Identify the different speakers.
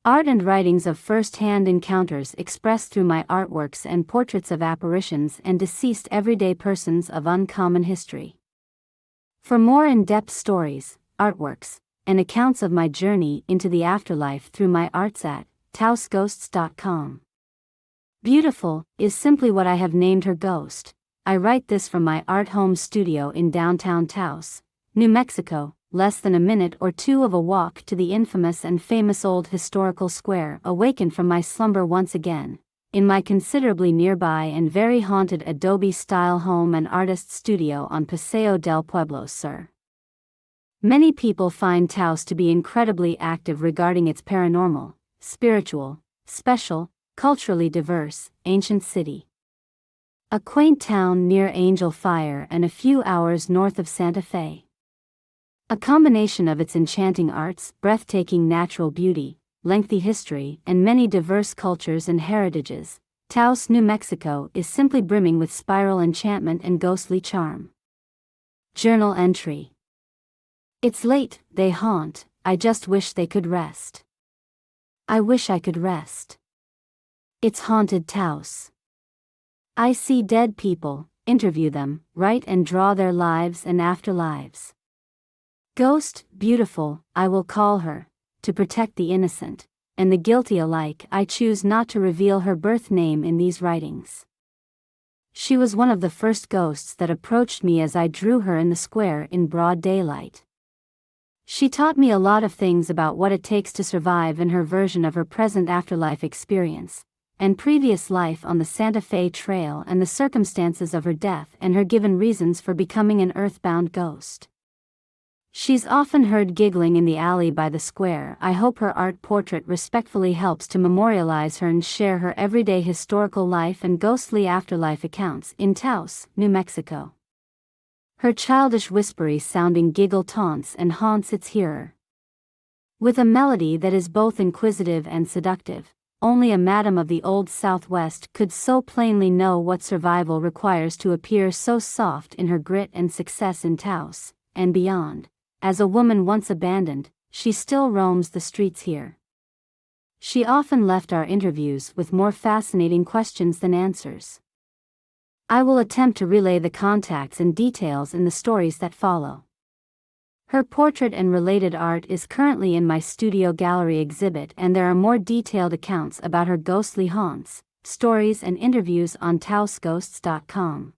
Speaker 1: Art and writings of first-hand encounters expressed through my artworks and portraits of apparitions and deceased everyday persons of uncommon history. For more in-depth stories, artworks, and accounts of my journey into the afterlife through my arts at taosghosts.com. Beautiful is simply what I have named her ghost. I write this from my art home studio in downtown Taos, New Mexico, less than a minute or two of a walk to the infamous and famous old historical square. Awakened from my slumber once again, in my considerably nearby and very haunted adobe-style home and artist studio on Paseo del Pueblo Sur. Many people find Taos to be incredibly active regarding its paranormal, spiritual, special, culturally diverse, ancient city. A quaint town near Angel Fire and a few hours north of Santa Fe. A combination of its enchanting arts, breathtaking natural beauty, lengthy history, and many diverse cultures and heritages, Taos, New Mexico is simply brimming with spiral enchantment and ghostly charm. Journal entry. It's late, they haunt, I just wish they could rest. I wish I could rest. It's haunted Taos. I see dead people, interview them, write and draw their lives and afterlives. Ghost, beautiful, I will call her, to protect the innocent, and the guilty alike. I choose not to reveal her birth name in these writings. She was one of the first ghosts that approached me as I drew her in the square in broad daylight. She taught me a lot of things about what it takes to survive in her version of her present afterlife experience, and previous life on the Santa Fe Trail, and the circumstances of her death and her given reasons for becoming an earthbound ghost. She's often heard giggling in the alley by the square. I hope her art portrait respectfully helps to memorialize her and share her everyday historical life and ghostly afterlife accounts in Taos, New Mexico. Her childish whispery sounding giggle taunts and haunts its hearer. With a melody that is both inquisitive and seductive, only a madam of the old Southwest could so plainly know what survival requires to appear so soft in her grit and success in Taos, and beyond. As a woman once abandoned, she still roams the streets here. She often left our interviews with more fascinating questions than answers. I will attempt to relay the contacts and details in the stories that follow. Her portrait and related art is currently in my studio gallery exhibit, and there are more detailed accounts about her ghostly haunts, stories and interviews on taosghosts.com.